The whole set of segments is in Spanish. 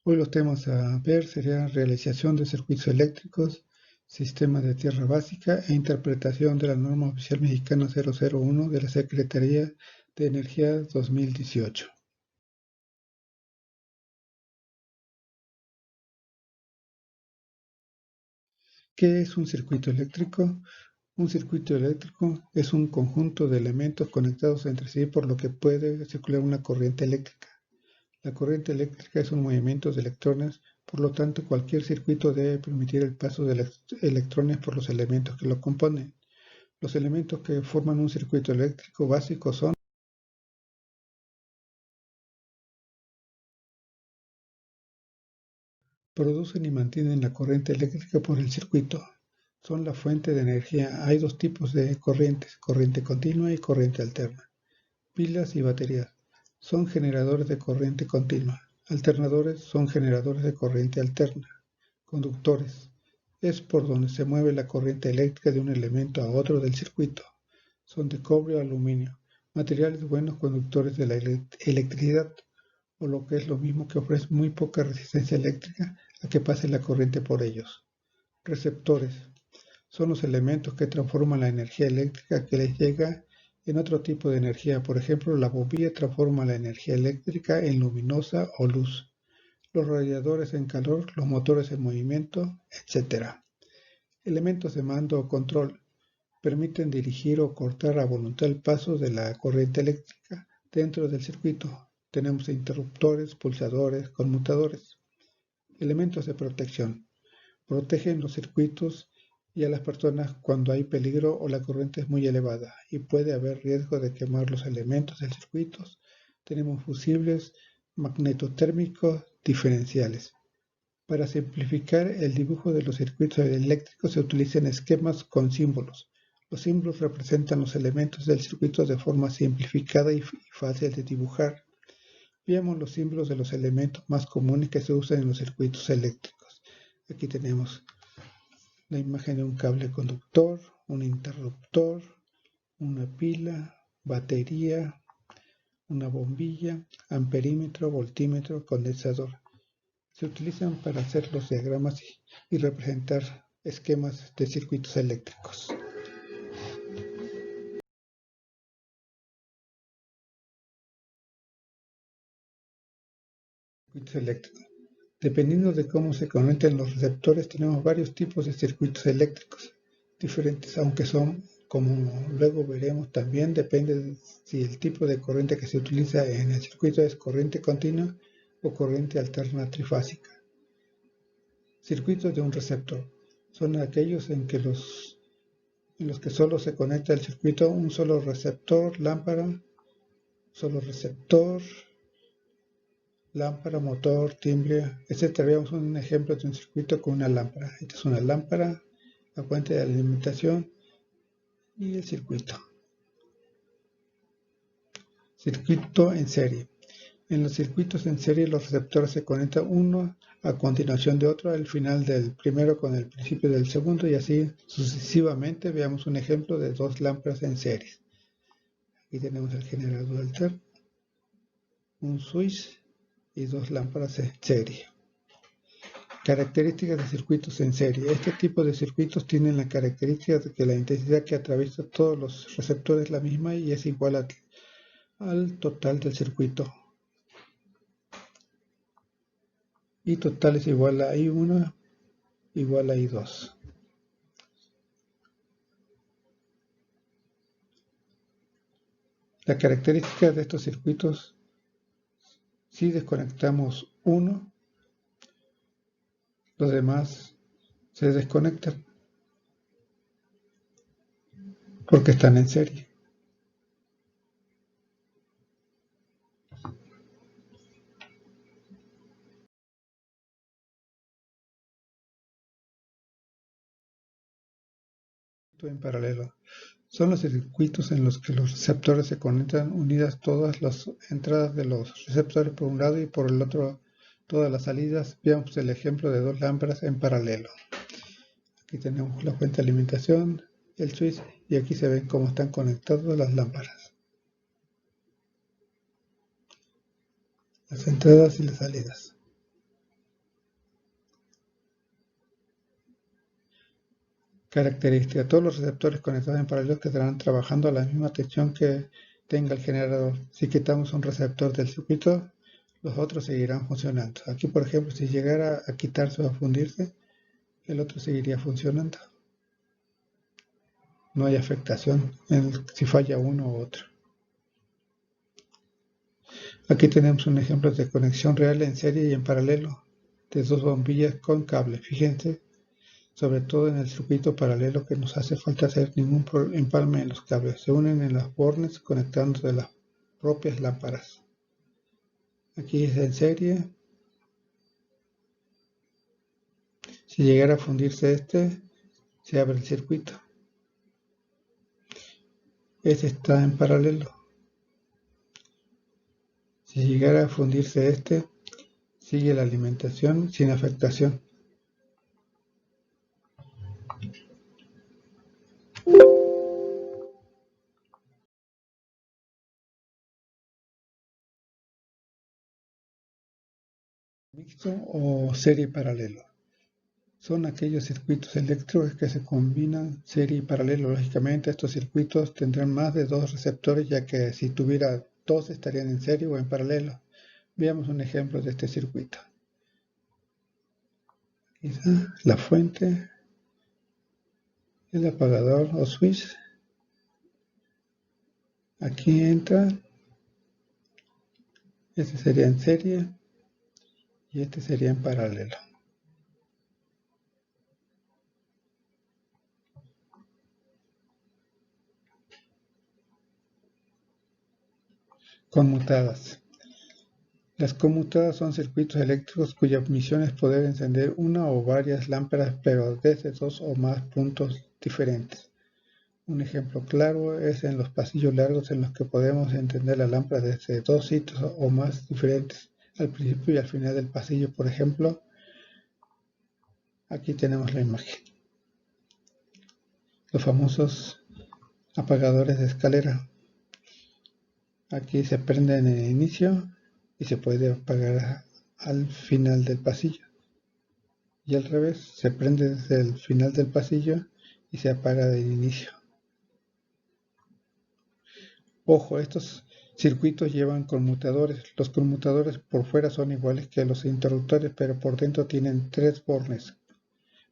Hoy los temas a ver serían realización de circuitos eléctricos, sistema de tierra básica e interpretación de la norma oficial mexicana 001 de la Secretaría de Energía 2018. ¿Qué es un circuito eléctrico? Un circuito eléctrico es un conjunto de elementos conectados entre sí por lo que puede circular una corriente eléctrica. La corriente eléctrica es un movimiento de electrones, por lo tanto cualquier circuito debe permitir el paso de electrones por los elementos que lo componen. Los elementos que forman un circuito eléctrico básico son producen y mantienen la corriente eléctrica por el circuito. Son la fuente de energía. Hay dos tipos de corrientes, corriente continua y corriente alterna. Pilas y baterías son generadores de corriente continua. Alternadores son generadores de corriente alterna. Conductores es por donde se mueve la corriente eléctrica de un elemento a otro del circuito. Son de cobre o aluminio, materiales buenos conductores de la electricidad, o lo que es lo mismo que ofrecen muy poca resistencia eléctrica a que pase la corriente por ellos. Receptores son los elementos que transforman la energía eléctrica que les llega en otro tipo de energía. Por ejemplo, la bombilla transforma la energía eléctrica en luminosa o luz, los radiadores en calor, los motores en movimiento, etc. Elementos de mando o control permiten dirigir o cortar a voluntad el paso de la corriente eléctrica dentro del circuito. Tenemos interruptores, pulsadores, conmutadores. Elementos de protección protegen los circuitos y a las personas cuando hay peligro o la corriente es muy elevada y puede haber riesgo de quemar los elementos del circuito. Tenemos fusibles magnetotérmicos diferenciales. Para simplificar el dibujo de los circuitos eléctricos se utilizan esquemas con símbolos. Los símbolos representan los elementos del circuito de forma simplificada y fácil de dibujar. Veamos los símbolos de los elementos más comunes que se usan en los circuitos eléctricos. Aquí tenemos la imagen de un cable conductor, un interruptor, una pila, batería, una bombilla, amperímetro, voltímetro, condensador. Se utilizan para hacer los diagramas y representar esquemas de circuitos eléctricos. Circuitos eléctricos. Dependiendo de cómo se conecten los receptores, tenemos varios tipos de circuitos eléctricos diferentes, aunque son, como luego veremos, también depende de si el tipo de corriente que se utiliza en el circuito es corriente continua o corriente alterna trifásica. Circuitos de un receptor son aquellos en los que solo se conecta el circuito un solo receptor, lámpara, motor, timbre, etc. Veamos un ejemplo de un circuito con una lámpara. Esta es una lámpara, la fuente de alimentación y el circuito. Circuito en serie. En los circuitos en serie los receptores se conectan uno a continuación de otro, al final del primero con el principio del segundo y así sucesivamente. Veamos un ejemplo de dos lámparas en serie. Aquí tenemos el generador alterno, un switch y dos lámparas en serie. Características de circuitos en serie. Este tipo de circuitos tienen la característica de que la intensidad que atraviesa todos los receptores es la misma y es igual al total del circuito. Y total es igual a I1 igual a I2. La característica de estos circuitos, si desconectamos uno, los demás se desconectan porque están en serie. En paralelo. Son los circuitos en los que los receptores se conectan unidas todas las entradas de los receptores por un lado y por el otro todas las salidas. Veamos el ejemplo de dos lámparas en paralelo. Aquí tenemos la fuente de alimentación, el switch y aquí se ven cómo están conectadas las lámparas. Las entradas y las salidas. Característica. Todos los receptores conectados en paralelo quedarán trabajando a la misma tensión que tenga el generador. Si quitamos un receptor del circuito, los otros seguirán funcionando. Aquí, por ejemplo, si llegara a quitarse o a fundirse, el otro seguiría funcionando. No hay afectación si falla uno u otro. Aquí tenemos un ejemplo de conexión real en serie y en paralelo de dos bombillas con cable. Fíjense, sobre todo en el circuito paralelo, que nos hace falta hacer ningún empalme en los cables. Se unen en los bornes conectándose las propias lámparas. Aquí es en serie. Si llegara a fundirse se abre el circuito. Este está en paralelo. Si llegara a fundirse sigue la alimentación sin afectación. Mixto o serie paralelo. Son aquellos circuitos eléctricos que se combinan serie y paralelo. Lógicamente, estos circuitos tendrán más de dos receptores, ya que si tuviera dos estarían en serie o en paralelo. Veamos un ejemplo de este circuito. Aquí está la fuente, el apagador o switch. Aquí entra, este sería en serie y este sería en paralelo. Conmutadas. Las conmutadas son circuitos eléctricos cuya misión es poder encender una o varias lámparas, pero desde dos o más puntos diferentes. Un ejemplo claro es en los pasillos largos en los que podemos encender la lámpara desde dos sitios o más diferentes, al principio y al final del pasillo. Por ejemplo, aquí tenemos la imagen. Los famosos apagadores de escalera. Aquí se prende en el inicio y se puede apagar al final del pasillo. Y al revés, se prende desde el final del pasillo y se apaga del inicio. Ojo, estos circuitos llevan conmutadores. Los conmutadores por fuera son iguales que los interruptores, pero por dentro tienen 3 bornes,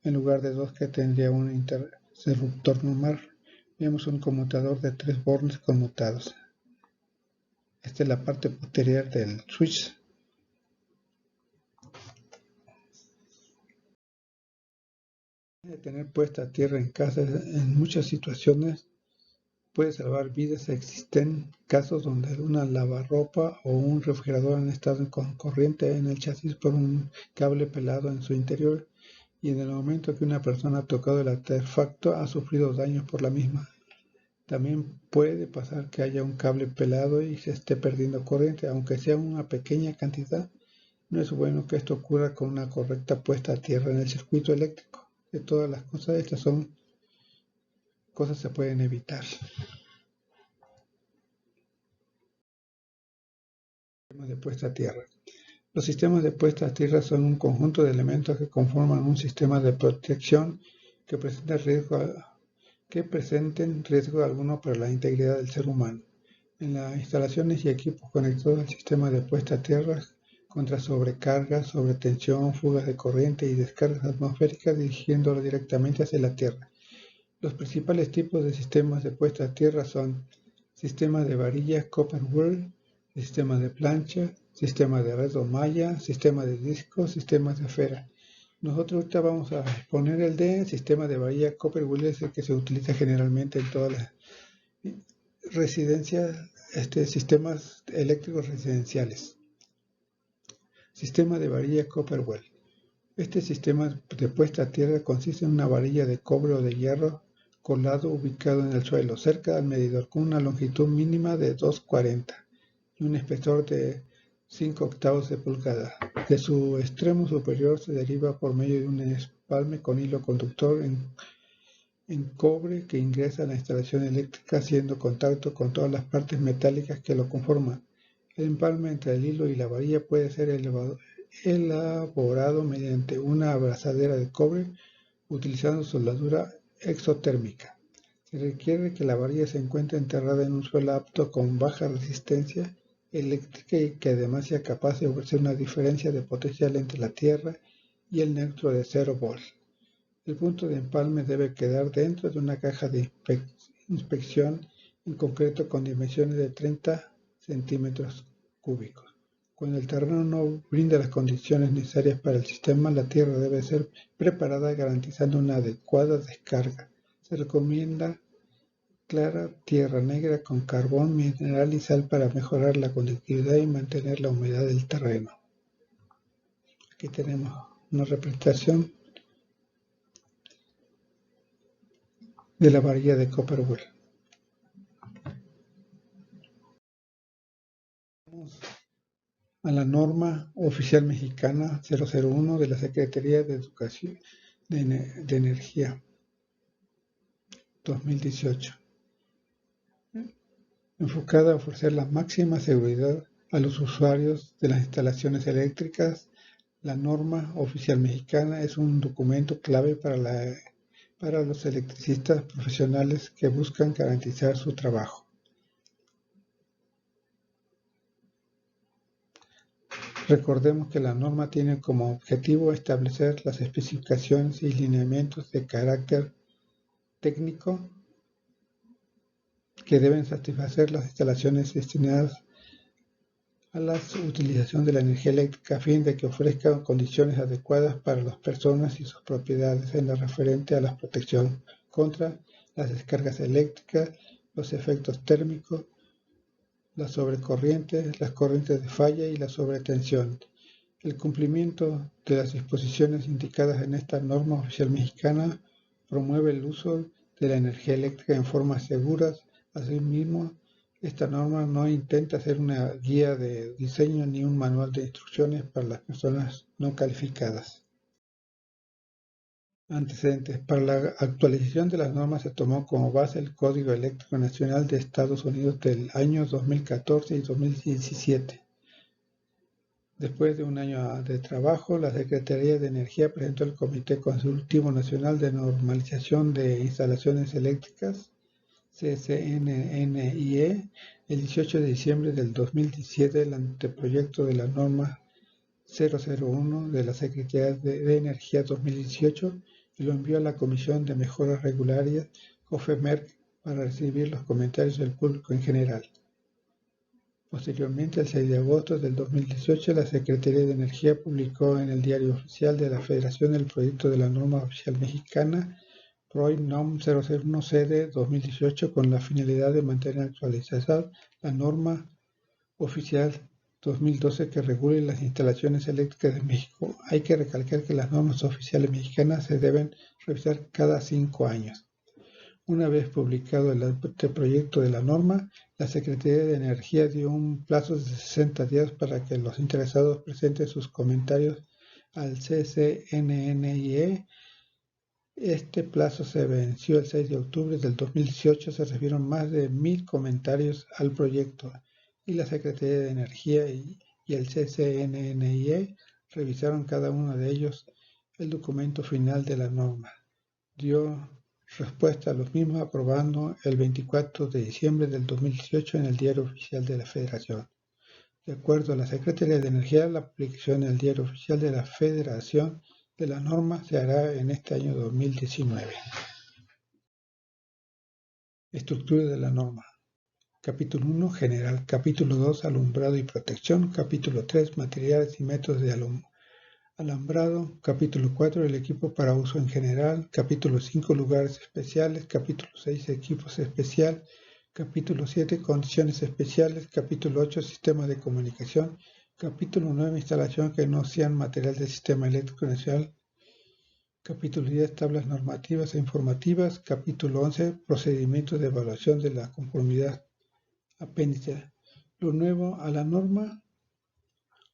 en lugar de 2 que tendría un interruptor normal. Vemos un conmutador de 3 bornes conmutados. Esta es la parte posterior del switch. De tener puesta a tierra en casa en muchas situaciones puede salvar vidas. Existen casos donde una lavarropa o un refrigerador han estado con corriente en el chasis por un cable pelado en su interior, y en el momento que una persona ha tocado el artefacto ha sufrido daños por la misma. También puede pasar que haya un cable pelado y se esté perdiendo corriente, aunque sea una pequeña cantidad. No es bueno que esto ocurra con una correcta puesta a tierra en el circuito eléctrico. De todas las cosas, estas son cosas que se pueden evitar. Sistemas de puesta a tierra. Los sistemas de puesta a tierra son un conjunto de elementos que conforman un sistema de protección que presenten riesgo alguno para la integridad del ser humano. En las instalaciones y equipos conectados al sistema de puesta a tierra contra sobrecargas, sobretensión, fugas de corriente y descargas atmosféricas, dirigiéndolo directamente hacia la Tierra. Los principales tipos de sistemas de puesta a tierra son sistemas de varilla copper wire, sistemas de plancha, sistemas de red o malla, sistemas de disco, sistemas de esfera. Nosotros ahorita vamos a exponer el de sistema de varilla copper wire, es el que se utiliza generalmente en todas las residencias, sistemas eléctricos residenciales. Sistema de varilla copper wire. Este sistema de puesta a tierra consiste en una varilla de cobre o de hierro colado ubicado en el suelo, cerca del medidor, con una longitud mínima de 2,40 y un espesor de 5/8 de pulgada. De su extremo superior se deriva por medio de un espalme con hilo conductor en cobre que ingresa a la instalación eléctrica, haciendo contacto con todas las partes metálicas que lo conforman. El empalme entre el hilo y la varilla puede ser elaborado mediante una abrazadera de cobre, utilizando soldadura exotérmica. Se requiere que la varilla se encuentre enterrada en un suelo apto con baja resistencia eléctrica y que además sea capaz de ofrecer una diferencia de potencial entre la tierra y el neutro de 0 volts. El punto de empalme debe quedar dentro de una caja de inspección, en concreto con dimensiones de 30 centímetros cúbicos. Cuando el terreno no brinda las condiciones necesarias para el sistema, la tierra debe ser preparada garantizando una adecuada descarga. Se recomienda clara tierra negra con carbón, mineral y sal para mejorar la conductividad y mantener la humedad del terreno. Aquí tenemos una representación de la varilla de Copperwell. A la norma oficial mexicana 001 de la Secretaría de Educación de Energía 2018, enfocada a ofrecer la máxima seguridad a los usuarios de las instalaciones eléctricas. La norma oficial mexicana es un documento clave para los electricistas profesionales que buscan garantizar su trabajo. Recordemos que la norma tiene como objetivo establecer las especificaciones y lineamientos de carácter técnico que deben satisfacer las instalaciones destinadas a la utilización de la energía eléctrica a fin de que ofrezcan condiciones adecuadas para las personas y sus propiedades en lo referente a la protección contra las descargas eléctricas, los efectos térmicos, las sobrecorrientes, las corrientes de falla y la sobretensión. El cumplimiento de las disposiciones indicadas en esta norma oficial mexicana promueve el uso de la energía eléctrica en formas seguras. Asimismo, esta norma no intenta ser una guía de diseño ni un manual de instrucciones para las personas no calificadas. Antecedentes. Para la actualización de las normas se tomó como base el Código Eléctrico Nacional de Estados Unidos del año 2014 y 2017. Después de un año de trabajo, la Secretaría de Energía presentó al Comité Consultivo Nacional de Normalización de Instalaciones Eléctricas, CCNNIE, el 18 de diciembre del 2017 el anteproyecto de la norma 001 de la Secretaría de Energía 2018 y lo envió a la Comisión de Mejoras Regulatorias, COFEMERC, para recibir los comentarios del público en general. Posteriormente, el 6 de agosto del 2018, la Secretaría de Energía publicó en el Diario Oficial de la Federación el proyecto de la norma oficial mexicana PROI NOM 001-CD 2018 con la finalidad de mantener actualizada la norma oficial 2012 que regule las instalaciones eléctricas de México. Hay que recalcar que las normas oficiales mexicanas se deben revisar cada 5 años. Una vez publicado el anteproyecto de la norma, la Secretaría de Energía dio un plazo de 60 días para que los interesados presenten sus comentarios al CCNNIE. Este plazo se venció el 6 de octubre del 2018. Se recibieron más de 1000 comentarios al proyecto y la Secretaría de Energía y el CCNNIE revisaron cada uno de ellos el documento final de la norma. Dio respuesta a los mismos aprobando el 24 de diciembre del 2018 en el Diario Oficial de la Federación. De acuerdo a la Secretaría de Energía, la aplicación en el Diario Oficial de la Federación de la norma se hará en este año 2019. Estructura de la norma. Capítulo 1, General. Capítulo 2, Alumbrado y Protección. Capítulo 3, Materiales y métodos de alambrado. Capítulo 4, el equipo para uso en general. Capítulo 5, lugares especiales. Capítulo 6, equipos especiales. Capítulo 7, condiciones especiales. Capítulo 8, sistemas de comunicación. Capítulo 9, instalación que no sean material del sistema eléctrico nacional. Capítulo 10, tablas normativas e informativas. Capítulo 11, procedimientos de evaluación de la conformidad. Apéndice. Lo nuevo a la norma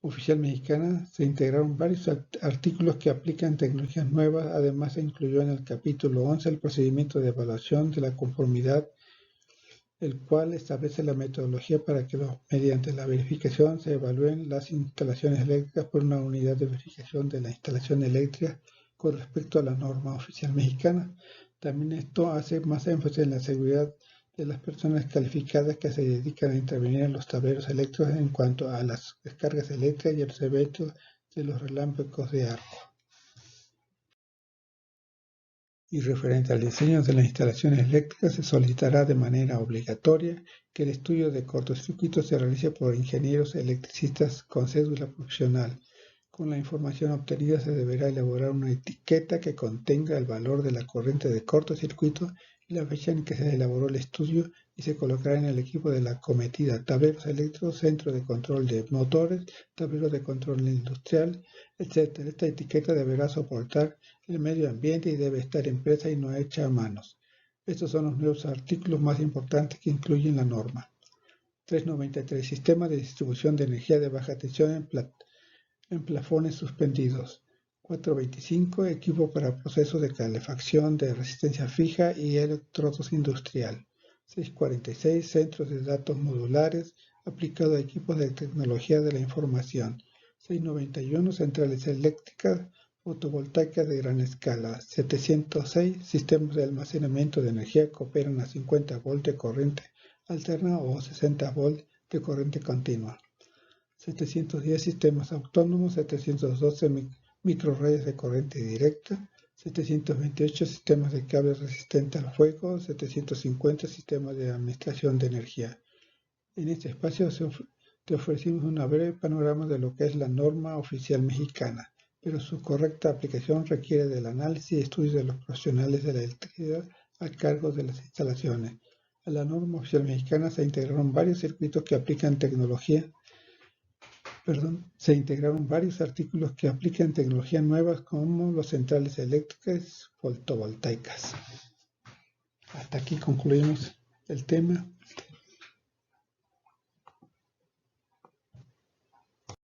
oficial mexicana se integraron varios artículos que aplican tecnologías nuevas. Además, se incluyó en el capítulo 11 el procedimiento de evaluación de la conformidad, el cual establece la metodología para que mediante la verificación se evalúen las instalaciones eléctricas por una unidad de verificación de la instalación eléctrica con respecto a la norma oficial mexicana. También esto hace más énfasis en la seguridad de las personas calificadas que se dedican a intervenir en los tableros eléctricos en cuanto a las descargas eléctricas y a los eventos de los relámpagos de arco. Y referente al diseño de las instalaciones eléctricas, se solicitará de manera obligatoria que el estudio de cortocircuitos se realice por ingenieros electricistas con cédula profesional. Con la información obtenida se deberá elaborar una etiqueta que contenga el valor de la corriente de cortocircuito y la fecha en que se elaboró el estudio y se colocará en el equipo de la acometida: tableros eléctricos, centro de control de motores, tablero de control industrial, etc. Esta etiqueta deberá soportar el medio ambiente y debe estar impresa y no hecha a manos. Estos son los nuevos artículos más importantes que incluyen la norma. 393. Sistema de distribución de energía de baja tensión en plafones suspendidos. 425. Equipo para procesos de calefacción de resistencia fija y electrodos industrial. 646. Centros de datos modulares aplicado a equipos de tecnología de la información. 691. Centrales eléctricas fotovoltaicas de gran escala. 706. Sistemas de almacenamiento de energía que operan a 50 volt de corriente alterna o 60 volt de corriente continua. 710. Sistemas autónomos. 712. Microredes de corriente directa. 728. Sistemas de cables resistentes al fuego. 750. Sistemas de administración de energía. En este espacio te ofrecimos una breve panorama de lo que es la norma oficial mexicana, pero su correcta aplicación requiere del análisis y estudio de los profesionales de la electricidad a cargo de las instalaciones. A la norma oficial mexicana se integraron varios circuitos que aplican se integraron varios artículos que aplican tecnologías nuevas como las centrales eléctricas fotovoltaicas. Hasta aquí concluimos el tema.